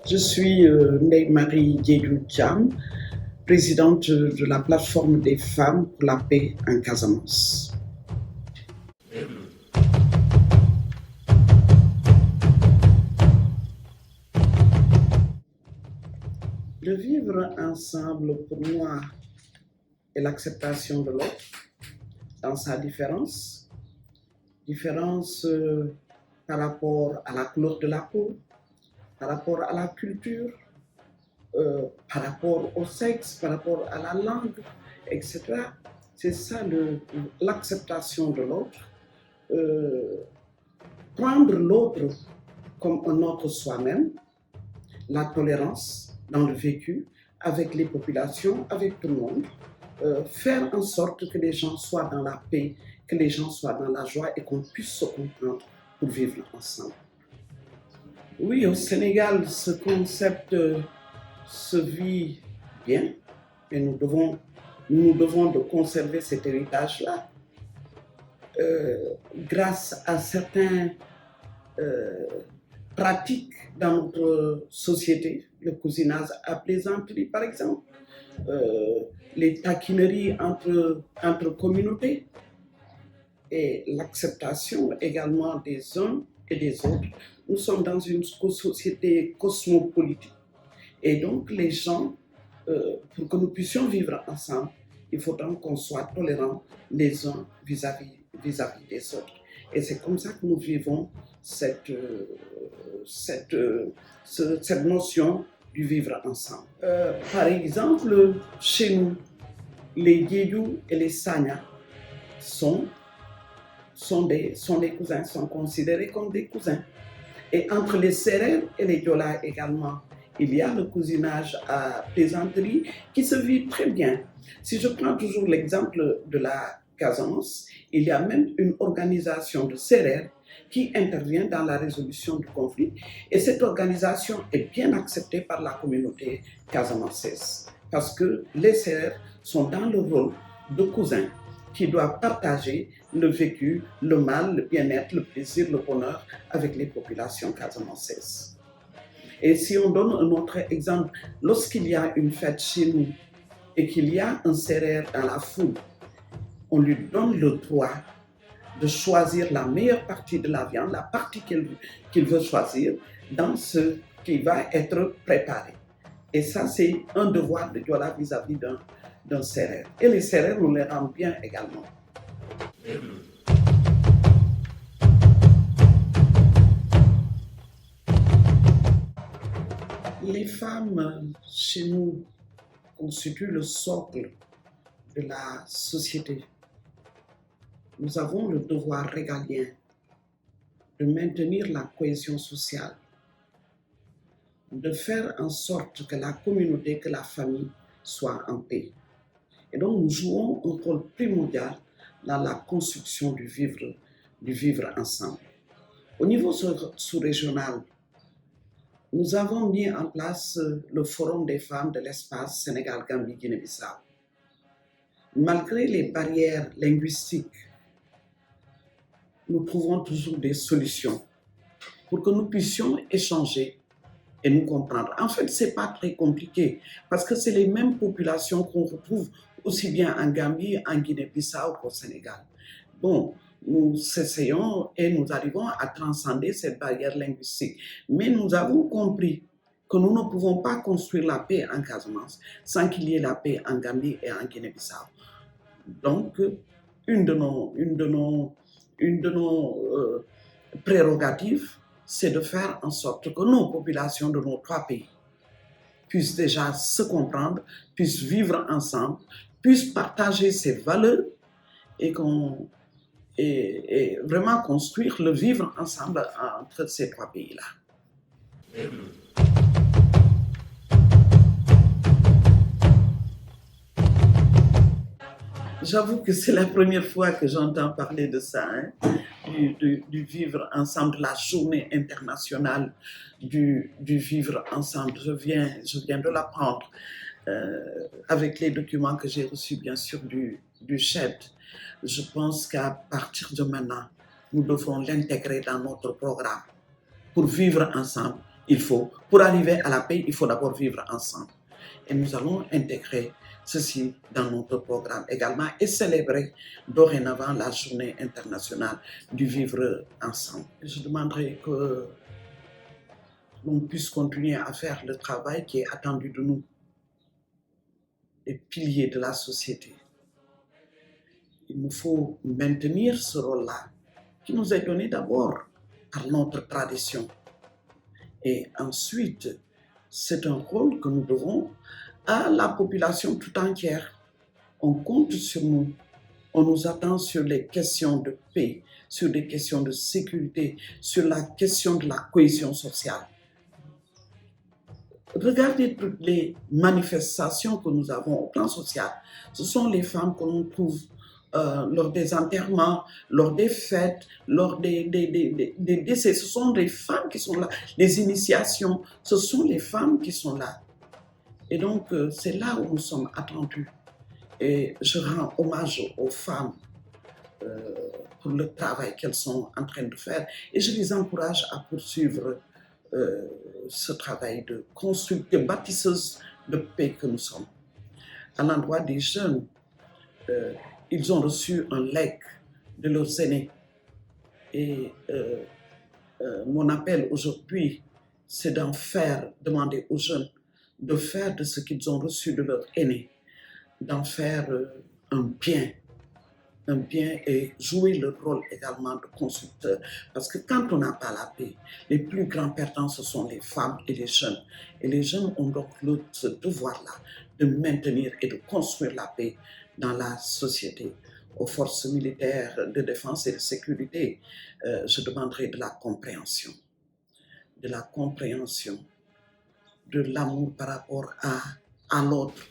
Je suis Ndeye-Marie Diédhiou-Thiam, présidente de la plateforme des femmes pour la paix en Casamance. Le vivre ensemble, pour moi, est l'acceptation de l'autre dans sa différence. Différence par rapport à la couleur de la peau, par rapport à la culture, par rapport au sexe, par rapport à la langue, etc. C'est ça l'acceptation de l'autre. Prendre l'autre comme un autre soi-même, la tolérance dans le vécu, avec les populations, avec tout le monde, faire en sorte que les gens soient dans la paix, que les gens soient dans la joie et qu'on puisse se comprendre pour vivre ensemble. Oui, au Sénégal, ce concept se vit bien et nous devons de conserver cet héritage-là. Grâce à certaines pratiques dans notre société, le cousinage à plaisanterie par exemple, les taquineries entre communautés et l'acceptation également des uns et des autres. Nous sommes dans une société cosmopolitique et donc les gens, pour que nous puissions vivre ensemble, il faudra qu'on soit tolérants les uns vis-à-vis des autres. Et c'est comme ça que nous vivons cette notion du vivre ensemble. Par exemple, chez nous, les Diédhiou et les Sagna sont des cousins, sont considérés comme des cousins. Et entre les Sérères et les Diola également, il y a le cousinage à plaisanterie qui se vit très bien. Si je prends toujours l'exemple de la Casamance, il y a même une organisation de Sérères qui intervient dans la résolution du conflit et cette organisation est bien acceptée par la communauté casamançaise parce que les Sérères sont dans le rôle de cousins qui doivent partager le vécu, le mal, le bien-être, le plaisir, le bonheur avec les populations casamançaises. Et si on donne un autre exemple, lorsqu'il y a une fête chez nous et qu'il y a un Sérère dans la foule, on lui donne le droit de choisir la meilleure partie de la viande, la partie qu'il veut choisir dans ce qui va être préparé. Et ça, c'est un devoir de Diola vis-à-vis d'un Sérère. Et les Sérères, on les rend bien également. Les femmes, chez nous, constituent le socle de la société. Nous avons le devoir régalien de maintenir la cohésion sociale, de faire en sorte que la communauté, que la famille soit en paix. Et donc nous jouons un rôle primordial dans la construction du vivre ensemble. Au niveau sous-régional, nous avons mis en place le Forum des femmes de l'espace Sénégal-Gambie-Guinée-Bissau. Malgré les barrières linguistiques, nous trouvons toujours des solutions pour que nous puissions échanger et nous comprendre. En fait, ce n'est pas très compliqué parce que c'est les mêmes populations qu'on retrouve aussi bien en Gambie, en Guinée-Bissau qu'au Sénégal. Bon, nous essayons et nous arrivons à transcender cette barrière linguistique. Mais nous avons compris que nous ne pouvons pas construire la paix en Casamance sans qu'il y ait la paix en Gambie et en Guinée-Bissau. Donc, une de nos prérogatives, c'est de faire en sorte que nos populations de nos trois pays puissent déjà se comprendre, puissent vivre ensemble, puissent partager ces valeurs et vraiment construire le vivre ensemble entre ces trois pays-là. J'avoue que c'est la première fois que j'entends parler de ça, du vivre ensemble, la journée internationale du vivre ensemble. Je viens de l'apprendre avec les documents que j'ai reçus, bien sûr, du CHED. Je pense qu'à partir de maintenant, nous devons l'intégrer dans notre programme pour vivre ensemble, Pour arriver à la paix, il faut d'abord vivre ensemble. Et nous allons intégrer ceci dans notre programme également et célébrer dorénavant la journée internationale du vivre ensemble. Je demanderai que l'on puisse continuer à faire le travail qui est attendu de nous, les piliers de la société. Il nous faut maintenir ce rôle-là qui nous est donné d'abord par notre tradition. Et ensuite, c'est un rôle que nous devons à la population tout entière. On compte sur nous. On nous attend sur les questions de paix, sur des questions de sécurité, sur la question de la cohésion sociale. Regardez toutes les manifestations que nous avons au plan social. Ce sont les femmes que l'on trouve lors des enterrements, lors des fêtes, lors des décès. Ce sont les femmes qui sont là. Les initiations, ce sont les femmes qui sont là. Et donc, c'est là où nous sommes attendus. Et je rends hommage aux femmes pour le travail qu'elles sont en train de faire. Et je les encourage à poursuivre ce travail de bâtisseuses de paix que nous sommes. À l'endroit des jeunes, ils ont reçu un legs de leurs aînés. Et mon appel aujourd'hui, c'est demander aux jeunes de faire de ce qu'ils ont reçu de leurs aînés, d'en faire un bien et jouer le rôle également de constructeur. Parce que quand on n'a pas la paix, les plus grands perdants, ce sont les femmes et les jeunes. Et les jeunes ont donc ce devoir-là de maintenir et de construire la paix dans la société. Aux forces militaires de défense et de sécurité, je demanderai de la compréhension, de l'amour par rapport à l'autre.